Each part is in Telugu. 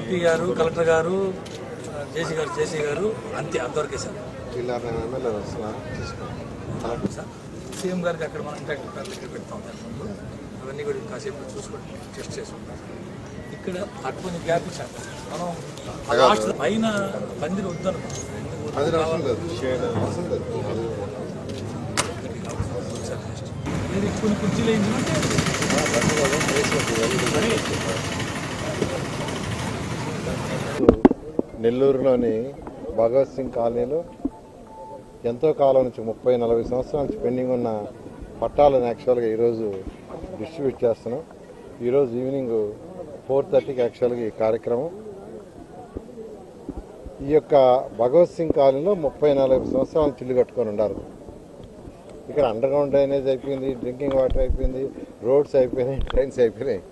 ఎంపీ గారు, కలెక్టర్ గారు, జేసీ గారు అంతే, అంతవరకే సార్. సార్ సీఎం గారికి అక్కడ మనం ఇంటరాక్టివ్ దగ్గర పెడతాం ముందు, అవన్నీ కూడా కాసేపు చూసుకొని టెస్ట్ చేసుకుంటాం. ఇక్కడ అటు కొంచెం గ్యాప్ ఇచ్చాం మనం. లాస్ట్ పైన పందిరి వద్దనుకుంటాం. మీరు కొన్ని కుర్చీలు వేయించమంటే నెల్లూరులోని భగత్ సింగ్ కాలనీలో ఎంతో కాలం నుంచి 30-40 సంవత్సరాల నుంచి పెండింగ్ ఉన్న పట్టాలను యాక్చువల్గా ఈరోజు డిస్ట్రిబ్యూట్ చేస్తున్నాం. ఈరోజు ఈవినింగ్ 4:30కి యాక్చువల్గా ఈ కార్యక్రమం. ఈ యొక్క భగత్ సింగ్ కాలనీలో 30-40 సంవత్సరాల నుంచి ఇల్లు కట్టుకొని ఉన్నారు. ఇక్కడ అండర్ గ్రౌండ్ డ్రైనేజ్ అయిపోయింది, డ్రింకింగ్ వాటర్ అయిపోయింది, రోడ్స్ అయిపోయినాయి, ట్రైన్స్ అయిపోయినాయి.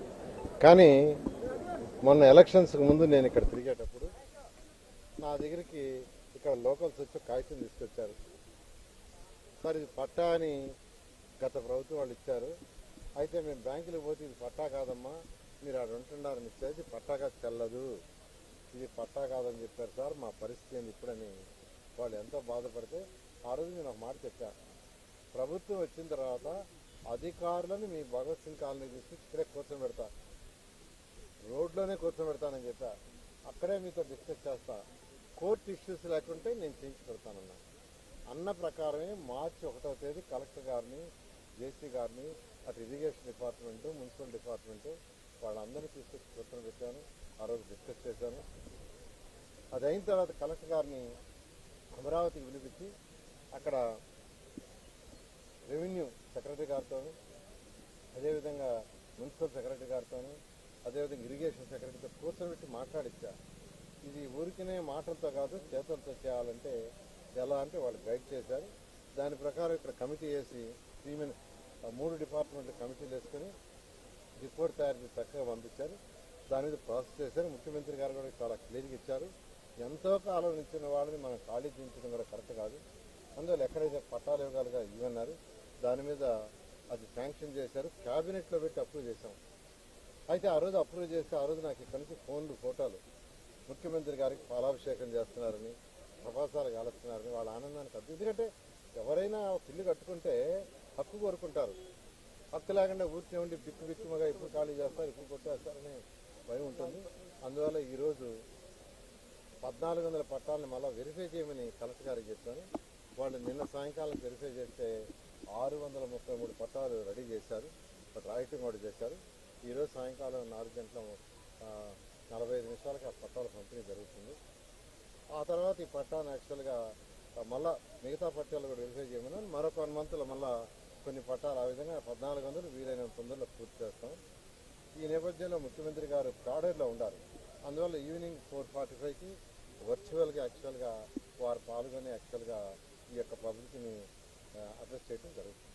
కానీ మొన్న ఎలక్షన్స్కి ముందు నేను ఇక్కడ తిరిగేటప్పుడు నా దగ్గరికి ఇక్కడ లోకల్స్ వచ్చి కాగితం తీసుకొచ్చారు. సార్ ఇది పట్టా అని గత ప్రభుత్వం వాళ్ళు ఇచ్చారు, అయితే మేము బ్యాంకులకు పోతే ఇది పట్టా కాదమ్మా, మీరు ఆడ ఉంటున్నారని ఇచ్చేది పట్టాగా చెల్లదు, ఇది పట్టా కాదని చెప్పారు సార్, మా పరిస్థితి ఏంది ఇప్పుడని వాళ్ళు ఎంతో బాధపడితే ఆ రోజు నేను ఒక మాట చెప్పాను. ప్రభుత్వం వచ్చిన తర్వాత అధికారులను మీ భగత్ సింగ్ కాలనీ తీసుకొచ్చి ఇక్కడే కూర్చోబెడతా, రోడ్లోనే కూర్చోబెడతానని చెప్పా. అక్కడే మీతో డిస్కస్ చేస్తా, కోర్టు ఇష్యూస్ లేకుంటే నేను చేయించి పెడతానన్నా. అన్న ప్రకారమే మార్చి 1వ తేదీ కలెక్టర్ గారిని, జేసీ గారిని, అటు ఇరిగేషన్ డిపార్ట్మెంటు, మున్సిపల్ డిపార్ట్మెంటు వాళ్ళందరినీ తీసుకొచ్చి కూర్చోబెట్టాను. ఆ రోజు డిస్కస్ చేశాను. అది అయిన తర్వాత కలెక్టర్ గారిని అమరావతికి పిలిపించి అక్కడ రెవెన్యూ సెక్రటరీ గారితో, అదేవిధంగా మున్సిపల్ సెక్రటరీ గారితో, అదేవిధంగా ఇరిగేషన్ సెక్రటరీతో కూర్చోబెట్టి మాట్లాడిచ్చా. ఇది ఊరికనే మాటలతో కాదు చేతులతో చేయాలంటే ఎలా అంటే వాళ్ళు గైడ్ చేశారు. దాని ప్రకారం ఇక్కడ కమిటీ వేసి 3 డిపార్ట్మెంట్ల కమిటీలు వేసుకొని రిపోర్ట్ తయారు చేసి చక్కగా పంపించారు. దాని మీద ప్రాసెస్ చేశారు. ముఖ్యమంత్రి గారు కూడా చాలా క్లియర్గా ఇచ్చారు. ఎంతో కాలం ఇచ్చిన వాళ్ళని మనం ఖాళీ చేయించడం కూడా కరెక్ట్ కాదు, అందువల్ల ఎక్కడైతే పట్టాలు ఇవ్వగలగా ఇవన్నారు. దాని మీద అది శాంక్షన్ చేశారు, క్యాబినెట్లో పెట్టి అప్రూవ్ చేశాం. అయితే ఆ రోజు అప్రూవ్ చేస్తే ఆ రోజు నాకు ఇక్కడి నుంచి ఫోటోలు ముఖ్యమంత్రి గారికి పాలాభిషేకం చేస్తున్నారని, ప్రపాసాలు కాలుస్తున్నారని వాళ్ళ ఆనందానికి అర్థం. ఎందుకంటే ఎవరైనా ఒక ఇల్లు కట్టుకుంటే హక్కు కోరుకుంటారు, హక్కు లేకుండా ఊరికే ఉండి బిక్కుమగా ఇప్పుడు ఖాళీ చేస్తారు, ఇప్పుడు కొట్టేస్తారని భయం ఉంటుంది. అందువల్ల ఈరోజు 1400 పట్టాలను మళ్ళీ వెరిఫై చేయమని కలెక్టర్ గారికి చెప్పాను. వాళ్ళు నిన్న సాయంకాలం వెరిఫై చేస్తే 633 పట్టాలు రెడీ చేశారు, రాయటం కూడా చేశారు. ఈరోజు సాయంకాలం 4:45 ఆ పట్టాల పంపిణీ జరుగుతుంది. ఆ తర్వాత ఈ పట్టాను యాక్చువల్గా మళ్ళీ మిగతా పట్టాలు కూడా వెరిఫై చేయమని మరొక 1 మంత్లో మళ్ళీ కొన్ని పట్టాలు ఆ విధంగా 1400 వీలైనంత తొందరలో పూర్తి చేస్తాం. ఈ నేపథ్యంలో ముఖ్యమంత్రి గారు ప్రాడర్లో ఉండాలి. అందువల్ల ఈవినింగ్ 4:45కి వర్చువల్గా యాక్చువల్గా వారు పాల్గొని యాక్చువల్గా ఈ యొక్క పబ్లిక్ని అడ్రస్ చేయడం జరుగుతుంది.